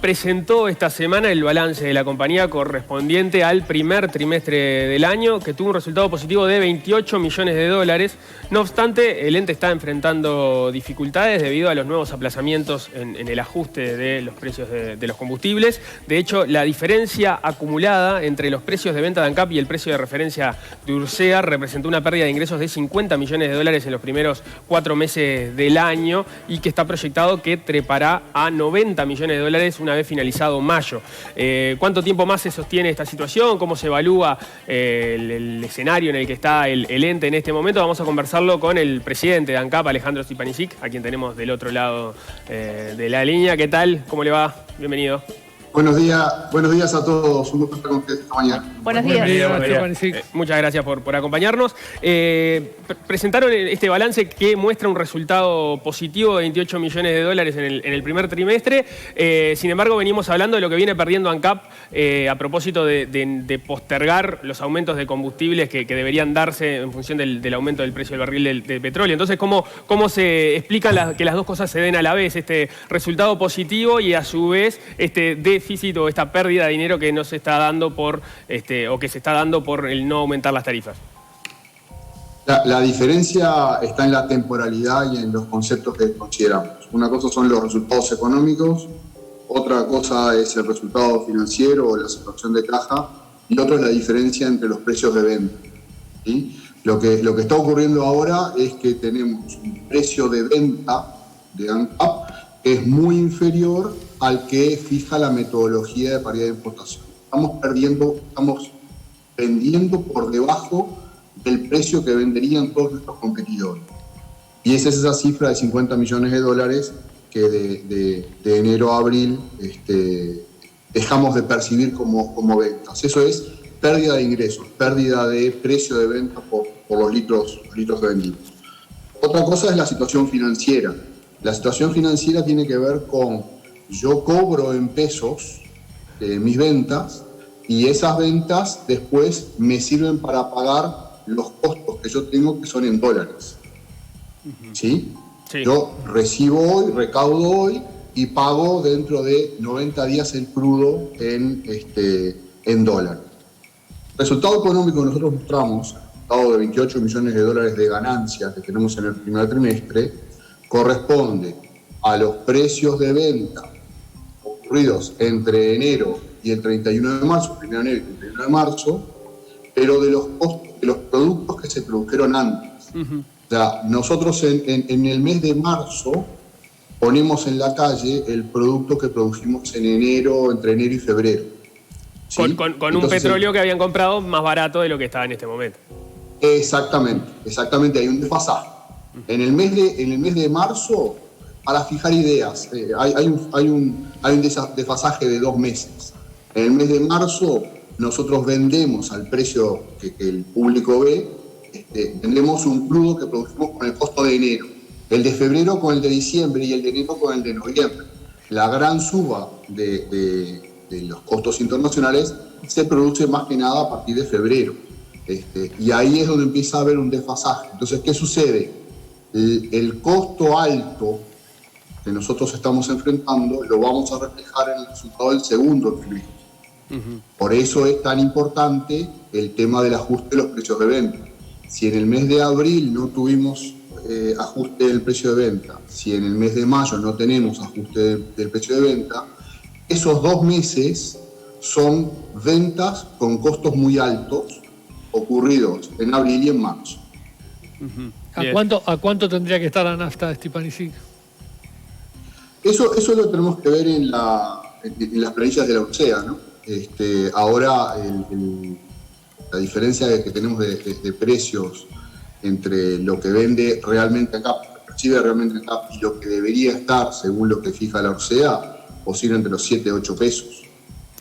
presentó esta semana el balance de la compañía correspondiente al primer trimestre del año, que tuvo un resultado positivo de 28 millones de dólares. No obstante, el ente está enfrentando dificultades debido a los nuevos aplazamientos en el ajuste de los precios de los combustibles. De hecho, la diferencia acumulada entre los precios de venta de ANCAP y el precio de referencia de Ursea representó una pérdida de ingresos de 50 millones de dólares en los primeros 4 meses del año y que está proyectado que trepará a 90 millones de dólares una vez finalizado mayo. ¿Cuánto tiempo más se sostiene esta situación? ¿Cómo se evalúa el escenario en el que está el ente en este momento? Vamos a conversarlo con el presidente de ANCAP, Alejandro Stepanisic, a quien tenemos del otro lado de la línea. ¿Qué tal? ¿Cómo le va? Bienvenido. Buenos días a todos. Un gusto estar con ustedes esta mañana. Buenos días. Muchas gracias por acompañarnos. Presentaron este balance que muestra un resultado positivo de 28 millones de dólares en el primer trimestre. Sin embargo, venimos hablando de lo que viene perdiendo ANCAP a propósito de postergar los aumentos de combustibles que deberían darse en función del aumento del precio del barril de petróleo. Entonces, ¿cómo se explica que las dos cosas se den a la vez? Este resultado positivo y a su vez este déficit o esta pérdida de dinero que no se está dando o que se está dando por el no aumentar las tarifas. La diferencia está en la temporalidad y en los conceptos que consideramos. Una cosa son los resultados económicos, otra cosa es el resultado financiero o la situación de caja, y otra es la diferencia entre los precios de venta. ¿Sí? Lo que está ocurriendo ahora es que tenemos un precio de venta de ANCAP que es muy inferior al que fija la metodología de paridad de importación. Estamos vendiendo por debajo del precio que venderían todos nuestros competidores. Y esa es esa cifra de 50 millones de dólares que de enero a abril dejamos de percibir como ventas. Eso es pérdida de ingresos, pérdida de precio de venta por los litros vendidos. Otra cosa es la situación financiera. La situación financiera tiene que ver con yo cobro en pesos mis ventas y esas ventas después me sirven para pagar los costos que yo tengo que son en dólares. ¿Sí? Sí. Yo recibo hoy, recaudo hoy y pago dentro de 90 días el crudo en dólares. El resultado económico que nosotros mostramos, resultado de 28 millones de dólares de ganancias que tenemos en el primer trimestre, corresponde a los precios de venta ocurridos entre enero y el 31 de marzo, 1 de enero y 31 de marzo, pero de los costos de los productos que se produjeron antes. O sea, nosotros en el mes de marzo ponemos en la calle el producto que produjimos en enero, entre enero y febrero. ¿Sí? Con entonces, un petróleo que habían comprado más barato de lo que estaba en este momento. Exactamente, hay un desfasaje. En el mes de marzo, para fijar ideas, hay un desfasaje de 2 meses. En el mes de marzo, nosotros vendemos al precio que el público ve, vendemos un crudo que producimos con el costo de enero, el de febrero con el de diciembre y el de enero con el de noviembre. La gran suba de los costos internacionales se produce más que nada a partir de febrero. Y ahí es donde empieza a haber un desfasaje. Entonces, ¿qué sucede? El costo alto que nosotros estamos enfrentando lo vamos a reflejar en el resultado del segundo trimestre. Por eso es tan importante el tema del ajuste de los precios de venta. Si en el mes de abril no tuvimos ajuste del precio de venta, si en el mes de mayo no tenemos ajuste del precio de venta, esos 2 meses son ventas con costos muy altos ocurridos en abril y en marzo. ¿A cuánto tendría que estar la nafta, Stepanisic? Eso lo tenemos que ver en las planillas de la Ursea, ¿no? Ahora la diferencia que tenemos de precios entre lo que vende realmente acá, lo que percibe realmente acá y lo que debería estar según lo que fija la Ursea, oscila entre los 7 y 8 pesos.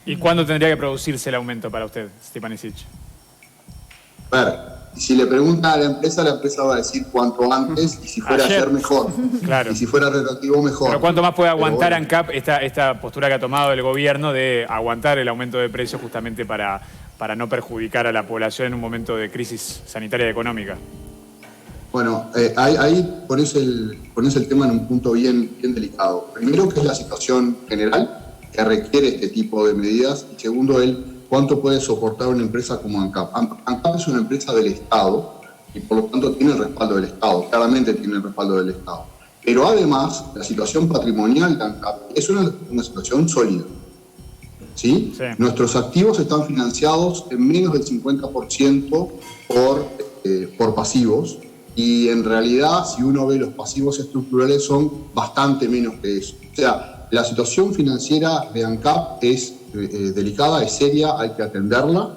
¿Y cuándo tendría que producirse el aumento para usted, Stepanisic? A ver, si le preguntan a la empresa va a decir cuanto antes y si fuera ayer mejor. Claro. Y si fuera retroactivo mejor. Pero ¿cuánto más puede aguantar ANCAP esta postura que ha tomado el gobierno de aguantar el aumento de precios justamente para no perjudicar a la población en un momento de crisis sanitaria y económica? Bueno, ahí pones el tema en un punto bien delicado. Primero, que es la situación general, que requiere este tipo de medidas. Y segundo, cuánto puede soportar una empresa como ANCAP. ANCAP es una empresa del Estado y por lo tanto tiene el respaldo del Estado, claramente tiene el respaldo del Estado. Pero además, la situación patrimonial de ANCAP es una situación sólida. ¿Sí? Sí. Nuestros activos están financiados en menos del 50% por pasivos, y en realidad, si uno ve los pasivos estructurales, son bastante menos que eso. O sea, la situación financiera de ANCAP es delicada, es seria, hay que atenderla,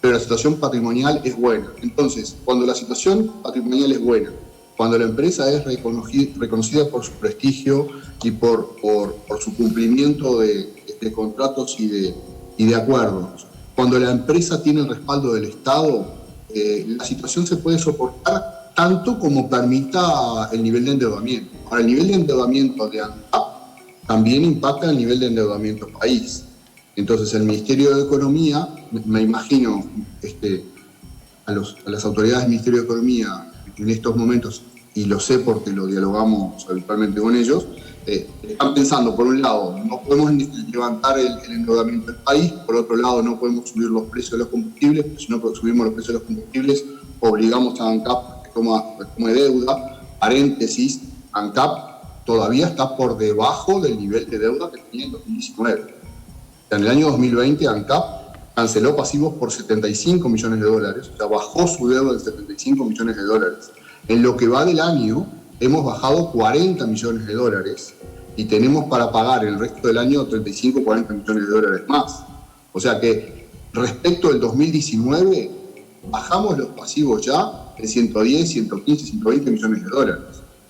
pero la situación patrimonial es buena. Entonces, cuando la situación patrimonial es buena, cuando la empresa es reconocida por su prestigio y por su cumplimiento de contratos y de acuerdos, cuando la empresa tiene el respaldo del Estado, la situación se puede soportar tanto como permita el nivel de endeudamiento. Ahora, el nivel de endeudamiento de ANCAP también impacta el nivel de endeudamiento del país. Entonces, el Ministerio de Economía, me imagino a las autoridades del Ministerio de Economía en estos momentos, y lo sé porque lo dialogamos habitualmente con ellos, están pensando, por un lado, no podemos levantar el endeudamiento del país, por otro lado, no podemos subir los precios de los combustibles, porque si no subimos los precios de los combustibles, obligamos a ANCAP a que tome deuda. Paréntesis, ANCAP todavía está por debajo del nivel de deuda que tenía en 2019. En el año 2020, ANCAP canceló pasivos por 75 millones de dólares, o sea, bajó su deuda de 75 millones de dólares. En lo que va del año, hemos bajado 40 millones de dólares y tenemos para pagar el resto del año 35 o 40 millones de dólares más. O sea que respecto del 2019, bajamos los pasivos ya en 110, 115, 120 millones de dólares.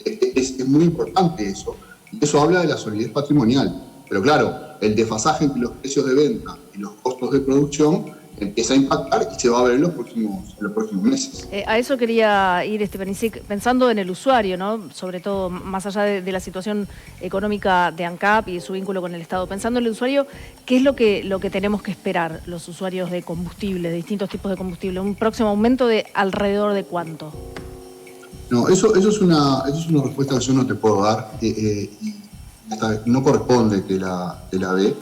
Es muy importante eso. Y eso habla de la solidez patrimonial. Pero claro, el desfasaje entre los precios de venta y los costos de producción empieza a impactar y se va a ver en los próximos meses. A eso quería ir, Penisic, pensando en el usuario, ¿no? Sobre todo, más allá de la situación económica de ANCAP y su vínculo con el Estado. Pensando en el usuario, ¿qué es lo que tenemos que esperar los usuarios de combustible, de distintos tipos de combustible? ¿Un próximo aumento de alrededor de cuánto? No, eso es una respuesta que yo no te puedo dar. Y no corresponde que la dé.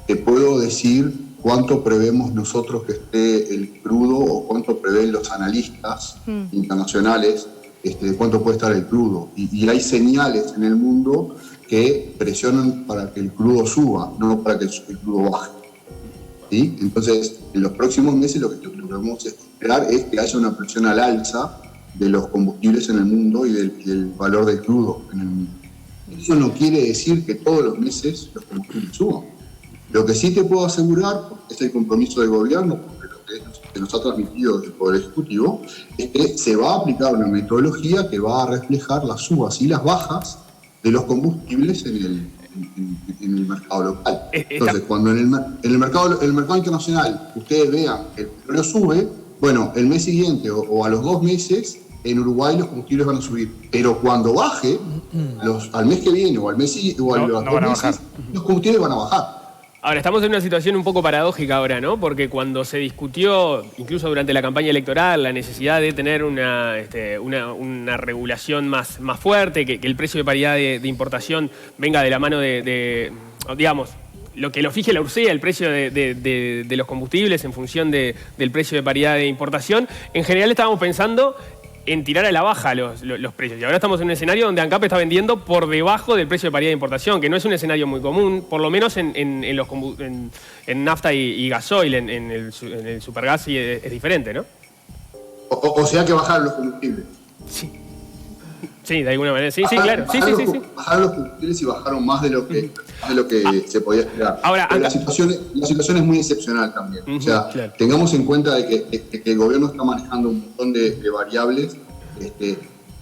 Te puedo decir cuánto prevemos nosotros que esté el crudo o cuánto prevén los analistas internacionales de cuánto puede estar el crudo. Y hay señales en el mundo que presionan para que el crudo suba, no para que el crudo baje. ¿Sí? Entonces, en los próximos meses lo que debemos esperar es que haya una presión al alza de los combustibles en el mundo y del valor del crudo en el mundo. Eso no quiere decir que todos los meses los combustibles suban. Lo que sí te puedo asegurar, porque es el compromiso del gobierno, porque lo que nos ha transmitido el Poder Ejecutivo, es que se va a aplicar una metodología que va a reflejar las subas y las bajas de los combustibles en el mercado local. Entonces, cuando en el mercado internacional ustedes vean que el petróleo sube, bueno, el mes siguiente o a los 2 meses, en Uruguay los combustibles van a subir. Pero cuando baje, al mes que viene o al mes siguiente, o a los 2 meses, los combustibles van a bajar. Ahora, estamos en una situación un poco paradójica ahora, ¿no? Porque cuando se discutió, incluso durante la campaña electoral, la necesidad de tener una regulación más fuerte, que el precio de paridad de importación venga de la mano digamos, lo que lo fije la URSEA, el precio de los combustibles en función del precio de paridad de importación, en general estábamos pensando en tirar a la baja los precios. Y ahora estamos en un escenario donde ANCAP está vendiendo por debajo del precio de paridad de importación, que no es un escenario muy común, por lo menos en nafta y gasoil, en el supergas es diferente, ¿no? O sea que bajaron los combustibles. Sí, de alguna manera. Sí, claro. Sí. Bajaron los combustibles y bajaron más de lo que se podía esperar. Ahora, la situación es muy excepcional también. O sea, claro, tengamos en cuenta de que el gobierno está manejando un montón de variables.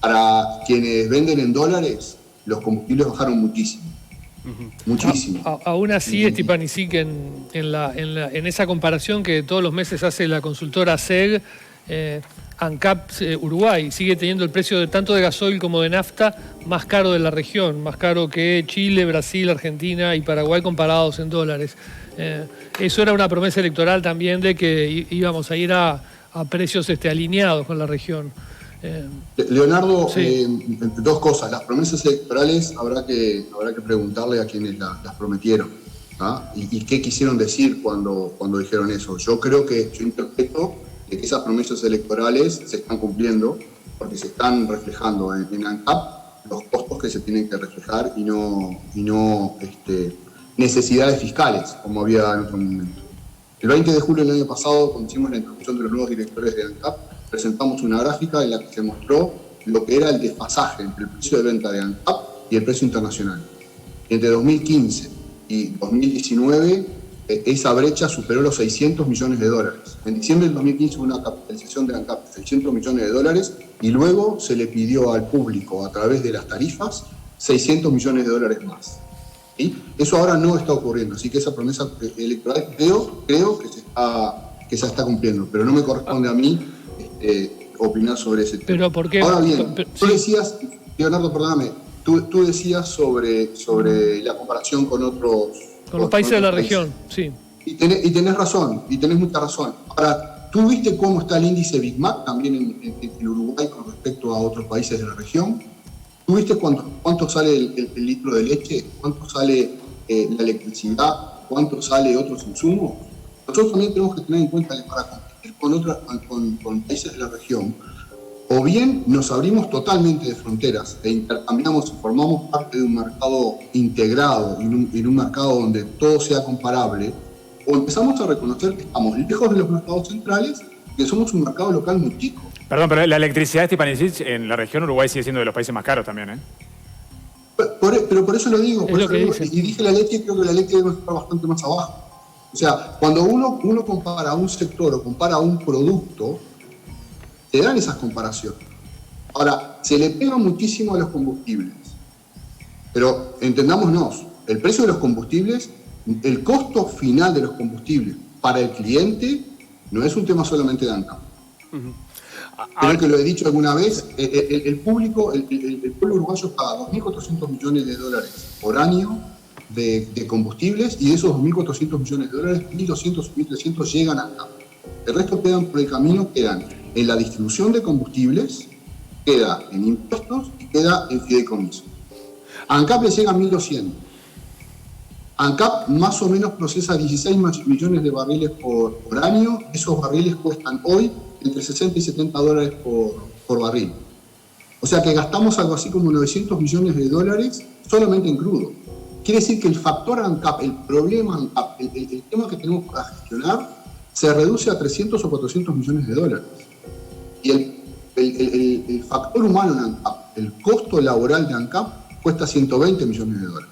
Para quienes venden en dólares, los combustibles bajaron muchísimo. Muchísimo. Aún así, Penisic, en esa comparación que todos los meses hace la consultora SEG, ANCAP Uruguay sigue teniendo el precio tanto de gasoil como de nafta más caro de la región, más caro que Chile, Brasil, Argentina y Paraguay comparados en dólares. Eso era una promesa electoral también de que íbamos a ir a precios alineados con la región. Leonardo, dos cosas. Las promesas electorales habrá que preguntarle a quienes las prometieron. ¿Ah? ¿Y qué quisieron decir cuando dijeron eso? Yo interpreto que esas promesas electorales se están cumpliendo porque se están reflejando en ANCAP los costos que se tienen que reflejar y no necesidades fiscales como había en otro momento. El 20 de julio del año pasado, cuando hicimos la introducción de los nuevos directores de ANCAP, presentamos una gráfica en la que se mostró lo que era el desfasaje entre el precio de venta de ANCAP y el precio internacional. Entre 2015 y 2019, esa brecha superó los 600 millones de dólares. En diciembre del 2015 hubo una capitalización de ANCAP de 600 millones de dólares y luego se le pidió al público, a través de las tarifas, 600 millones de dólares más. ¿Sí? Eso ahora no está ocurriendo, así que esa promesa electoral creo que se está cumpliendo, pero no me corresponde a mí opinar sobre ese tema. ¿Pero por qué? Ahora bien, tú decías, Leonardo, perdóname, tú decías sobre la comparación con otros... Con los países de la región, sí. Y tenés razón, y tenés mucha razón. Ahora, ¿tú viste cómo está el índice Big Mac también en Uruguay con respecto a otros países de la región? ¿Tú viste cuánto sale el litro de leche? ¿Cuánto sale la electricidad? ¿Cuánto sale otros insumos? Nosotros también tenemos que tener en cuenta que para competir con países de la región, o bien nos abrimos totalmente de fronteras e intercambiamos y formamos parte de un mercado integrado, en un mercado donde todo sea comparable, o empezamos a reconocer que estamos lejos de los mercados centrales y que somos un mercado local muy chico. Perdón, pero la electricidad, Stipanisic, en la región Uruguay sigue siendo de los países más caros también, ¿eh? Pero por eso lo digo. Y dije la leche, creo que la leche debe estar bastante más abajo. O sea, cuando uno compara un sector o compara un producto, te dan esas comparaciones. Ahora, se le pega muchísimo a los combustibles. Pero entendámonos, el precio de los combustibles, el costo final de los combustibles para el cliente no es un tema solamente de ANCAP. Creo que lo he dicho alguna vez, el pueblo uruguayo paga 2.400 millones de dólares por año de combustibles, y de esos 2.400 millones de dólares, 1.200 o 1.300 llegan a ANCAP. El resto quedan por el camino, quedan en la distribución de combustibles, queda en impuestos y queda en fideicomiso. A ANCAP le llegan 1.200. ANCAP más o menos procesa 16 millones de barriles por año. Esos barriles cuestan hoy entre 60 y 70 dólares por barril. O sea que gastamos algo así como 900 millones de dólares solamente en crudo. Quiere decir que el factor ANCAP, el problema ANCAP, el tema que tenemos para gestionar, se reduce a 300 o 400 millones de dólares. Y el factor humano en ANCAP, el costo laboral de ANCAP, cuesta 120 millones de dólares.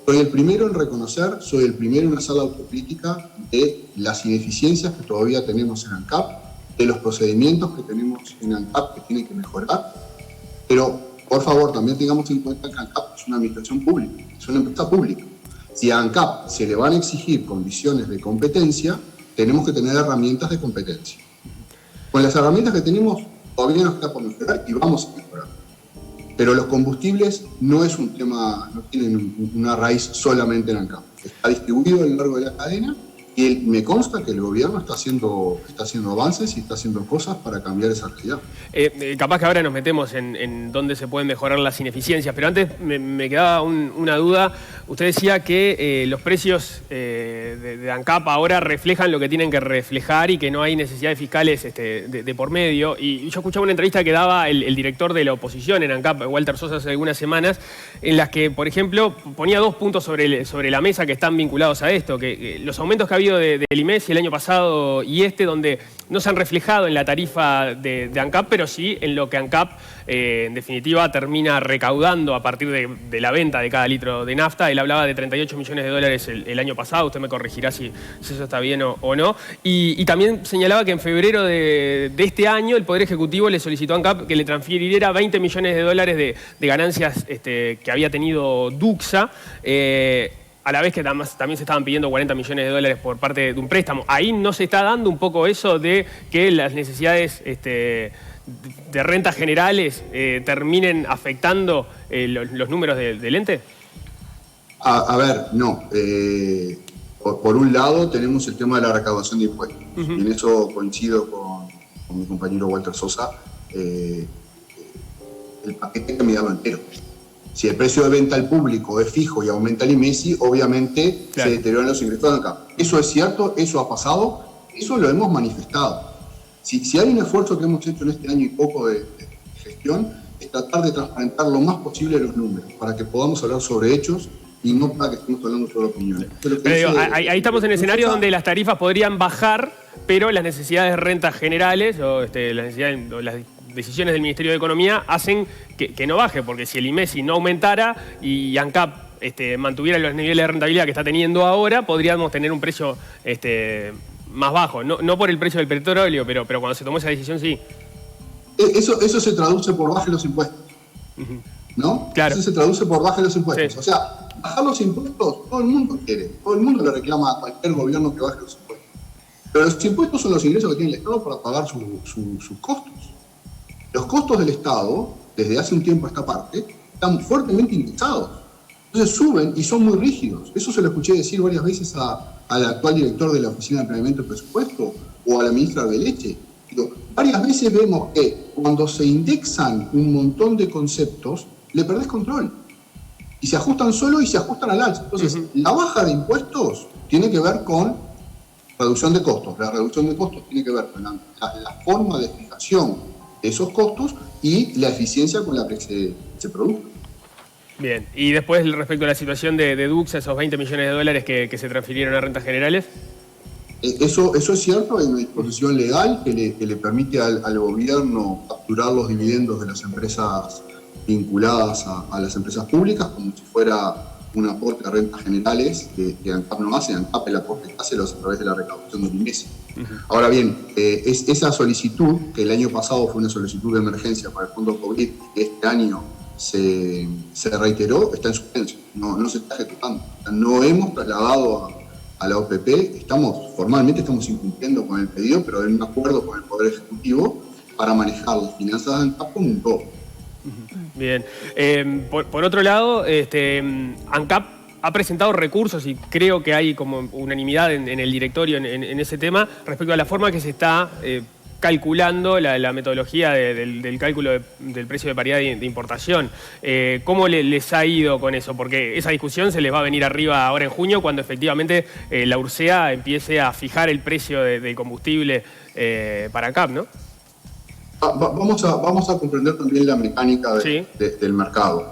Soy el primero en reconocer, soy el primero en hacer la autocrítica de las ineficiencias que todavía tenemos en ANCAP, de los procedimientos que tenemos en ANCAP que tienen que mejorar, pero por favor también tengamos en cuenta que ANCAP es una administración pública, es una empresa pública. Si a ANCAP se le van a exigir condiciones de competencia, tenemos que tener herramientas de competencia. Con las herramientas que tenemos todavía nos queda por mejorar y vamos a mejorar. Pero los combustibles no es un tema, no tienen una raíz solamente en ANCAP. Está distribuido a lo largo de la cadena y me consta que el gobierno está haciendo avances y está haciendo cosas para cambiar esa realidad. Capaz que ahora nos metemos en dónde se pueden mejorar las ineficiencias, pero antes me quedaba una duda. Usted decía que los precios de ANCAP ahora reflejan lo que tienen que reflejar y que no hay necesidades fiscales de por medio. Y yo escuchaba una entrevista que daba el director de la oposición en ANCAP, Walter Sosa, hace algunas semanas, en las que, por ejemplo, ponía dos puntos sobre la mesa que están vinculados a esto, que los aumentos que ha habido del IMES el año pasado y donde no se han reflejado en la tarifa de ANCAP, pero sí en lo que ANCAP, en definitiva, termina recaudando a partir de la venta de cada litro de nafta. Él hablaba de 38 millones de dólares el año pasado, usted me corregirá si eso está bien o no. Y también señalaba que en febrero de este año el Poder Ejecutivo le solicitó a ANCAP que le transfiriera 20 millones de dólares de ganancias que había tenido Duxa, a la vez que también se estaban pidiendo 40 millones de dólares por parte de un préstamo. Ahí no se está dando un poco eso de que las necesidades de rentas generales terminen afectando los números del ente. A ver, no. Por un lado tenemos el tema de la recaudación de impuestos. Y en eso coincido con mi compañero Walter Sosa. El paquete que me daba entero. Si el precio de venta al público es fijo y aumenta el IMESI, obviamente se deterioran los ingresos de ANCAP. Eso es cierto, eso ha pasado, eso lo hemos manifestado. Si hay un esfuerzo que hemos hecho en este año y poco de gestión, es tratar de transparentar lo más posible los números, para que podamos hablar sobre hechos y no para que estemos hablando sobre opiniones. Pero ahí estamos en escenarios donde las tarifas podrían bajar, pero las necesidades de rentas generales o las decisiones del Ministerio de Economía hacen que no baje, porque si el IMESI no aumentara y ANCAP mantuviera los niveles de rentabilidad que está teniendo ahora, podríamos tener un precio más bajo. No por el precio del petróleo, pero cuando se tomó esa decisión sí. Eso se traduce por bajar los impuestos, ¿no? Claro. Eso se traduce por bajar los impuestos. Sí. O sea, bajar los impuestos, todo el mundo quiere, todo el mundo le reclama a cualquier gobierno que baje los impuestos. Pero los impuestos son los ingresos que tiene el Estado para pagar sus costos. Los costos del Estado, desde hace un tiempo a esta parte, están fuertemente indexados. Entonces suben y son muy rígidos. Eso se lo escuché decir varias veces al actual director de la Oficina de Planeamiento del Presupuesto o a la ministra de Leche. Varias veces vemos que cuando se indexan un montón de conceptos, le perdés control. Y se ajustan solo y se ajustan al alza. Entonces, la baja de impuestos tiene que ver con reducción de costos. La reducción de costos tiene que ver con la forma de fijación de esos costos y la eficiencia con la que se produce. Bien, y después respecto a la situación de Dux, esos 20 millones de dólares que se transfirieron a rentas generales. Eso es cierto, hay una disposición legal que le permite al gobierno capturar los dividendos de las empresas vinculadas a las empresas públicas como si fuera un aporte a rentas generales que ANCAP no hace. ANCAP el aporte que hace lo hace a través de la recaudación del IMESI. Ahora bien, esa solicitud, que el año pasado fue una solicitud de emergencia para el fondo COVID, que este año se reiteró, está en suspenso, no se está ejecutando. No hemos trasladado a la OPP, formalmente estamos incumpliendo con el pedido, pero en un acuerdo con el Poder Ejecutivo para manejar las finanzas de ANCAP como un todo. Bien. Por otro lado, ANCAP ha presentado recursos y creo que hay como unanimidad en el directorio en ese tema respecto a la forma que se está calculando la metodología del cálculo del precio de paridad de importación. ¿Cómo les ha ido con eso? Porque esa discusión se les va a venir arriba ahora en junio cuando efectivamente la URSEA empiece a fijar el precio del combustible para ANCAP, ¿no? Vamos a comprender también la mecánica del mercado.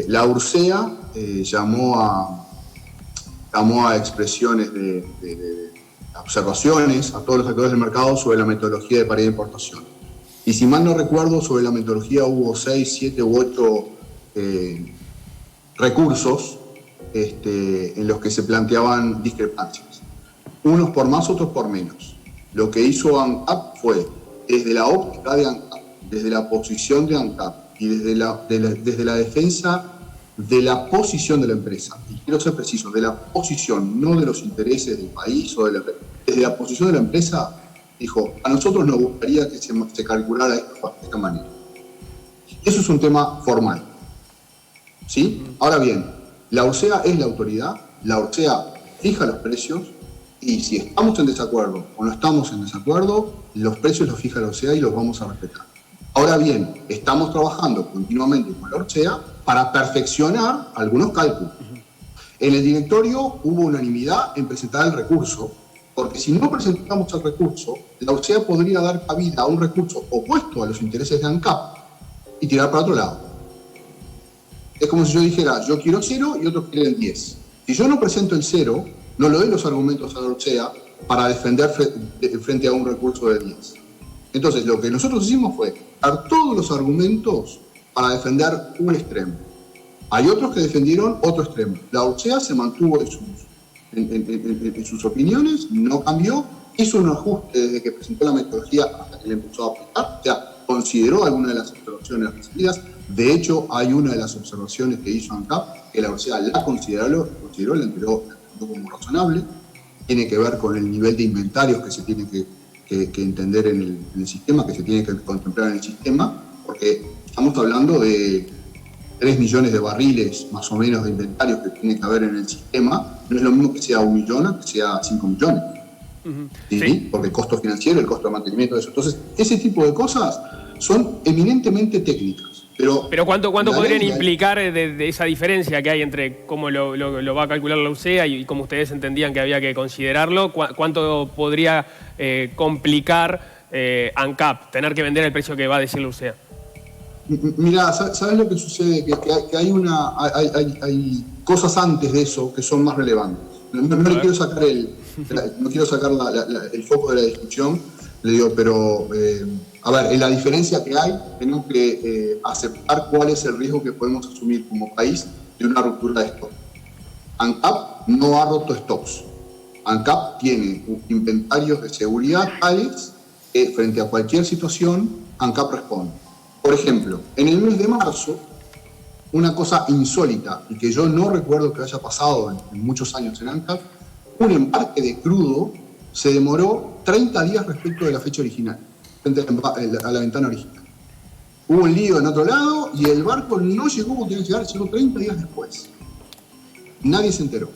La URSEA llamó a expresiones de observaciones a todos los actores del mercado sobre la metodología de paridad de importación. Y si mal no recuerdo, sobre la metodología hubo 6, 7 u 8 recursos en los que se planteaban discrepancias. Unos por más, otros por menos. Lo que hizo ANCAP fue, desde la óptica de ANCAP, desde la posición de ANCAP y desde la defensa de la posición de la empresa, y quiero ser preciso, de la posición, no de los intereses del país, desde la posición de la empresa, dijo, a nosotros nos gustaría que se calculara esto de esta manera. Eso es un tema formal. ¿Sí? Ahora bien, la URSEA es la autoridad, la URSEA fija los precios, y si estamos en desacuerdo o no estamos en desacuerdo, los precios los fija la URSEA y los vamos a respetar. Ahora bien, estamos trabajando continuamente con la URSEA para perfeccionar algunos cálculos. En el directorio hubo unanimidad en presentar el recurso, porque si no presentamos el recurso, la URSEA podría dar cabida a un recurso opuesto a los intereses de ANCAP y tirar para otro lado. Es como si yo dijera, yo quiero 0 y otros quieren 10. Si yo no presento el 0, no le doy los argumentos a la URSEA para defender frente a un recurso de 10. Entonces, lo que nosotros hicimos fue dar todos los argumentos para defender un extremo. Hay otros que defendieron otro extremo. La URSEA se mantuvo en sus opiniones, no cambió, hizo un ajuste desde que presentó la metodología hasta que le empezó a aplicar, o sea, consideró algunas de las observaciones recibidas. De hecho, hay una de las observaciones que hizo ANCAP, que la URSEA la consideró, la enteró como razonable, tiene que ver con el nivel de inventarios que se tiene que entender en el sistema, que se tiene que contemplar en el sistema, porque estamos hablando de 3 millones de barriles más o menos de inventarios que tiene que haber en el sistema. No es lo mismo que sea 1 millón que sea 5 millones. ¿Sí? Porque el costo financiero, el costo de mantenimiento de eso. Entonces, ese tipo de cosas son eminentemente técnicas. Pero ¿cuánto la podrían ley- implicar de esa diferencia que hay entre cómo lo va a calcular la UCEA y cómo ustedes entendían que había que considerarlo? ¿Cuánto podría complicar ANCAP, tener que vender el precio que va a decir la UCEA? Mira, ¿sabes lo que sucede? Que hay cosas antes de eso que son más relevantes. No le quiero sacar el foco de la discusión, le digo, pero a ver, en la diferencia que hay, tenemos que aceptar cuál es el riesgo que podemos asumir como país de una ruptura de stock. ANCAP no ha roto stocks. ANCAP tiene inventarios de seguridad tales que frente a cualquier situación, ANCAP responde. Por ejemplo, en el mes de marzo, una cosa insólita y que yo no recuerdo que haya pasado en muchos años en ANCAP, un embarque de crudo se demoró 30 días respecto de la fecha original, frente a la ventana original. Hubo un lío en otro lado y el barco no llegó como tenía que llegar, llegó 30 días después. Nadie se enteró.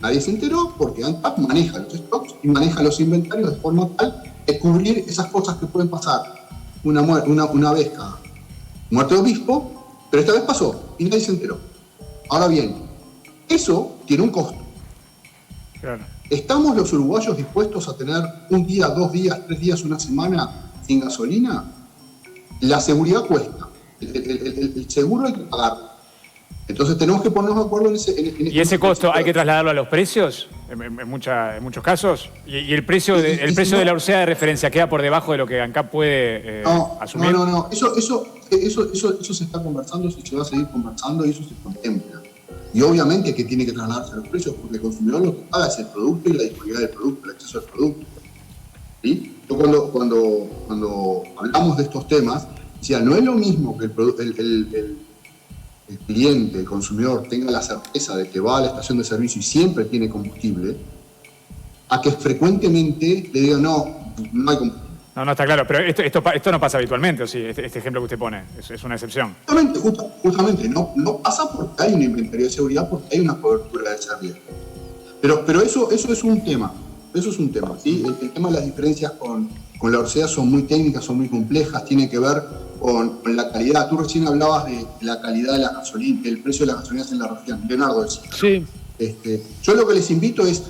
Nadie se enteró porque ANCAP maneja los stocks y maneja los inventarios de forma tal de cubrir esas cosas que pueden pasar una vez cada muerte de obispo, pero esta vez pasó y nadie se enteró. Ahora bien, eso tiene un costo. Claro. ¿Estamos los uruguayos dispuestos a tener un día, 2 días, 3 días, una semana sin gasolina? La seguridad cuesta. El seguro hay que pagarlo. Entonces tenemos que ponernos de acuerdo en ese... ¿Y ese costo hay que trasladarlo a los precios? En muchos casos. ¿Y el precio de la UCEA de referencia queda por debajo de lo que ANCAP puede asumir? No. Eso se está conversando, se va a seguir conversando y eso se contempla. Y obviamente que tiene que trasladarse a los precios porque el consumidor lo que paga es el producto y la disponibilidad del producto, el acceso al producto. ¿Sí? Yo cuando hablamos de estos temas, decía, no es lo mismo que el cliente, el consumidor, tenga la certeza de que va a la estación de servicio y siempre tiene combustible, a que frecuentemente le digan, no hay combustible. No, está claro, pero esto no pasa habitualmente, ¿o sí? Este ejemplo que usted pone es una excepción. Justamente no pasa porque hay un inventario de seguridad, porque hay una cobertura de ese riesgo. Pero eso es un tema, ¿sí? El tema de las diferencias con la UCEA son muy técnicas, son muy complejas, tiene que ver con la calidad. Tú recién hablabas de la calidad de la gasolina, del precio de las gasolinas en la región. Leonardo decía. Sí. Yo lo que les invito es,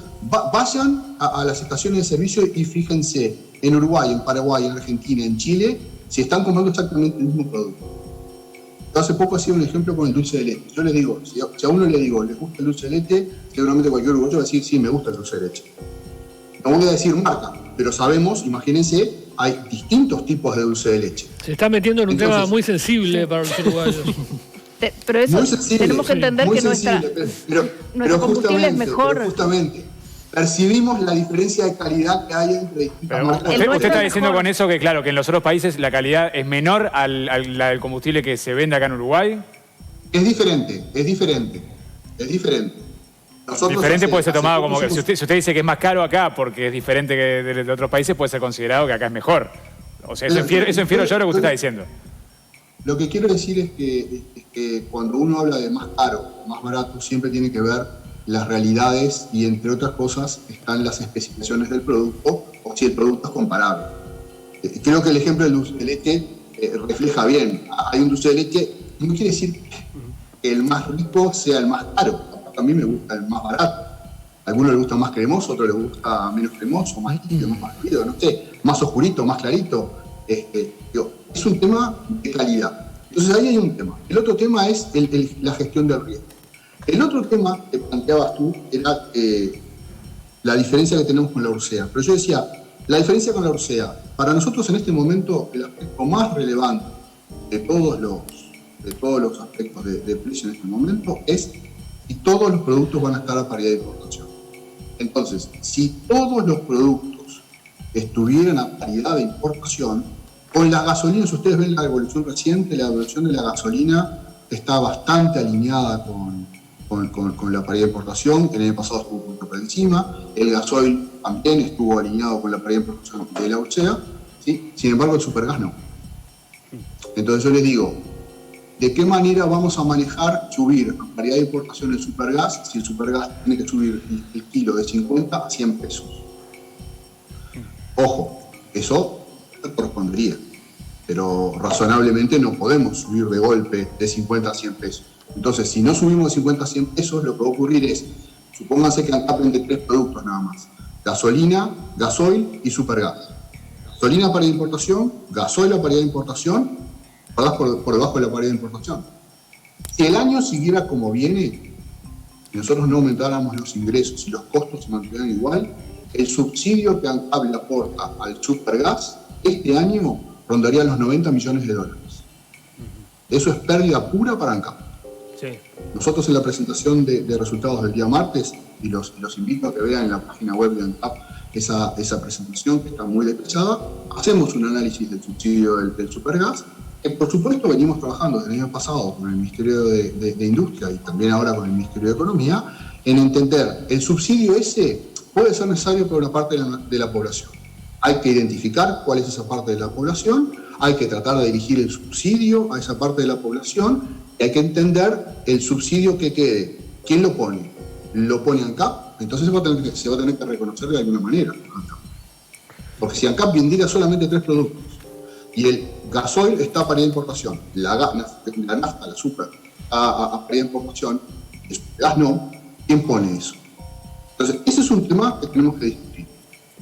vayan a las estaciones de servicio y fíjense en Uruguay, en Paraguay, en Argentina, en Chile, si están comprando exactamente el mismo producto. Yo hace poco hacía un ejemplo con el dulce de leche. Yo les digo, si a uno le digo, ¿les gusta el dulce de leche? Seguramente cualquier uruguayo va a decir, sí, me gusta el dulce de leche. No voy a decir marca, pero sabemos, imagínense, hay distintos tipos de dulce de leche. Se está metiendo en un tema muy sensible para los uruguayos. Pero eso Muy sensible, tenemos que entender muy que sensible, nuestro combustible es mejor. Justamente, percibimos la diferencia de calidad que hay entre distintas Pero marcas. usted está diciendo con eso que, claro, que en los otros países la calidad es menor a la del combustible que se vende acá en Uruguay. Es diferente. Nosotros Diferente puede ser hace tomado poco como que hicimos- si usted dice que es más caro acá porque es diferente que de otros países, puede ser considerado que acá es mejor. O sea, eso infiero yo lo que usted está diciendo. Lo que quiero decir es que cuando uno habla de más caro o más barato, siempre tiene que ver las realidades y, entre otras cosas, están las especificaciones del producto o si el producto es comparable. Creo que el ejemplo del dulce de leche refleja bien. Hay un dulce de leche, no quiere decir que el más rico sea el más caro. A mí me gusta el más barato. A algunos les gusta más cremoso, a otros les gusta menos cremoso, más líquido, más fluido, no sé, más oscurito, más clarito. Es un tema de calidad. Entonces ahí hay un tema. El otro tema es la gestión del riesgo. El otro tema que planteabas tú era la diferencia que tenemos con la UCEA. Pero yo decía, la diferencia con la UCEA, para nosotros en este momento el aspecto más relevante de todos los aspectos de precio en este momento es si todos los productos van a estar a paridad de importación. Entonces, si todos los productos estuvieran a paridad de importación, con las gasolinas, ustedes ven la evolución reciente, la evolución de la gasolina está bastante alineada con la paridad de importación. El año pasado estuvo un punto por encima, el gasoil también estuvo alineado con la paridad de importación de la UCEA, ¿sí? Sin embargo el supergas no. Entonces yo les digo, ¿de qué manera vamos a manejar subir a paridad de importación el supergas si el supergas tiene que subir el kilo de 50 a 100 pesos? Ojo, eso correspondería. pero razonablemente no podemos subir de golpe de 50 a 100 pesos. Entonces, si no subimos de 50 a 100 pesos, lo que va a ocurrir es, supónganse que ANCAP vende 3 productos nada más: gasolina, gasoil y supergas. Gasolina a paridad de importación, gasoil a paridad de importación, por debajo de la paridad de importación. Si el año siguiera como viene, y nosotros no aumentáramos los ingresos y los costos se mantuvieran igual, el subsidio que ANCAP le aporta al supergas este año rondaría los 90 millones de dólares. Eso es pérdida pura para ANCAP. Sí. Nosotros en la presentación de resultados del día martes, y los invito a que vean en la página web de ANCAP esa presentación que está muy detallada, hacemos un análisis del subsidio del supergas, que por supuesto venimos trabajando desde el año pasado con el Ministerio de Industria y también ahora con el Ministerio de Economía, en entender el subsidio ese puede ser necesario para una parte de la población. Hay que identificar cuál es esa parte de la población, hay que tratar de dirigir el subsidio a esa parte de la población y hay que entender el subsidio que quede. ¿Quién lo pone? ¿Lo pone ANCAP? Entonces se va a tener que reconocer de alguna manera ANCAP. Porque si ANCAP vendiera solamente 3 productos y el gasoil está a paridad de importación, la nafta, la azúcar, a paridad de importación, el gas no, ¿quién pone eso? Entonces, ese es un tema que tenemos que discutir.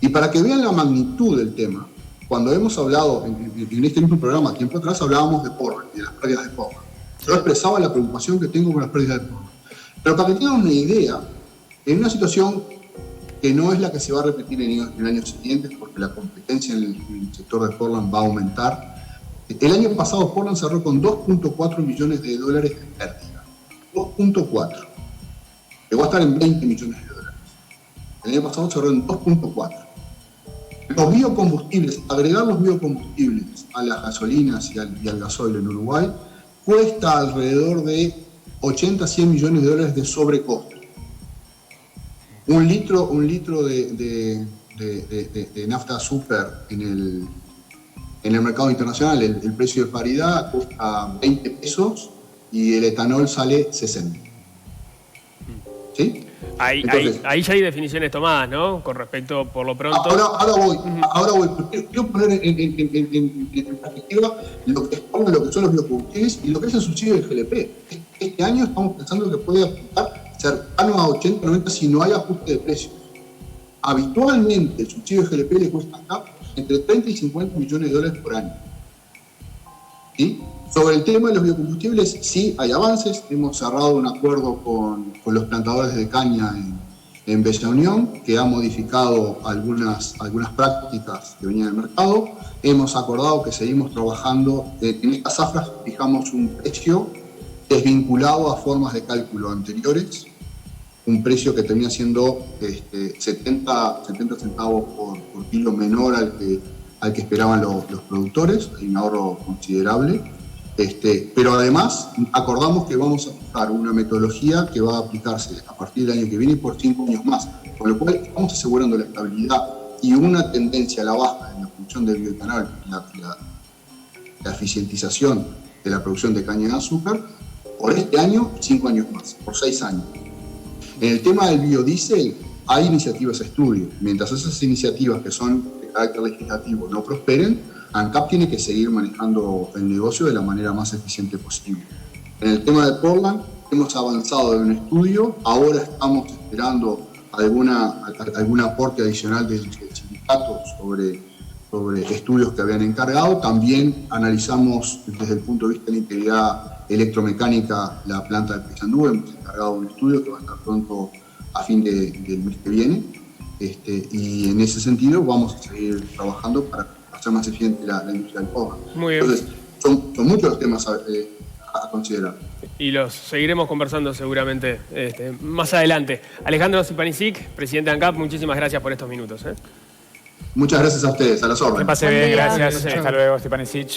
Y para que vean la magnitud del tema, cuando hemos hablado en este mismo programa, tiempo atrás, hablábamos de Portland y de las pérdidas de Portland. Yo expresaba la preocupación que tengo con las pérdidas de Portland. Pero para que tengan una idea, en una situación que no es la que se va a repetir en años siguientes, porque la competencia en el sector de Portland va a aumentar. El año pasado Portland cerró con 2.4 millones de dólares de pérdida. 2.4. Llegó a estar en 20 millones de dólares. El año pasado cerró en 2.4. Los biocombustibles, agregar los biocombustibles a las gasolinas y al gasoil en Uruguay, cuesta alrededor de 80 a 100 millones de dólares de sobrecosto. Un litro de nafta super en el mercado internacional, el precio de paridad cuesta 20 pesos y el etanol sale 60. ¿Sí? Ahí ya hay definiciones tomadas, ¿no? Con respecto, por lo pronto... Ahora voy. Quiero poner en perspectiva lo que son los biocombustibles y lo que es el subsidio del GLP. Este año estamos pensando que puede apuntar cercano a 80, 90 si no hay ajuste de precios. Habitualmente el subsidio del GLP le cuesta acá entre 30 y 50 millones de dólares por año. ¿Sí? Sobre el tema de los biocombustibles, sí hay avances. Hemos cerrado un acuerdo con los plantadores de caña en Bella Unión, que ha modificado algunas prácticas que venían del mercado. Hemos acordado que seguimos trabajando. En estas zafras fijamos un precio desvinculado a formas de cálculo anteriores, un precio que termina siendo 70 centavos por kilo menor al que esperaban los productores. Hay un ahorro considerable. Pero además acordamos que vamos a aplicar una metodología que va a aplicarse a partir del año que viene por 5 años más, con lo cual estamos asegurando la estabilidad y una tendencia a la baja en la producción de bioetanol, la eficientización de la producción de caña de azúcar, por este año, 5 años más, por 6 años. En el tema del biodiesel hay iniciativas a estudio. Mientras esas iniciativas que son de carácter legislativo no prosperen, ANCAP tiene que seguir manejando el negocio de la manera más eficiente posible. En el tema de Portland hemos avanzado en un estudio, ahora estamos esperando algún aporte adicional del sindicato sobre estudios que habían encargado. También analizamos desde el punto de vista de la integridad electromecánica la planta de Paysandú. Hemos encargado un estudio que va a estar pronto a fin del mes que viene. Y en ese sentido vamos a seguir trabajando para hacer más eficiente la industria del porno. Muy bien. Entonces, son muchos los temas a considerar. Y los seguiremos conversando seguramente más adelante. Alejandro Zipanisic, presidente de ANCAP, muchísimas gracias por estos minutos. Muchas gracias a ustedes, a las órdenes. Que pase bien, gracias. Hasta luego, Zipanisic.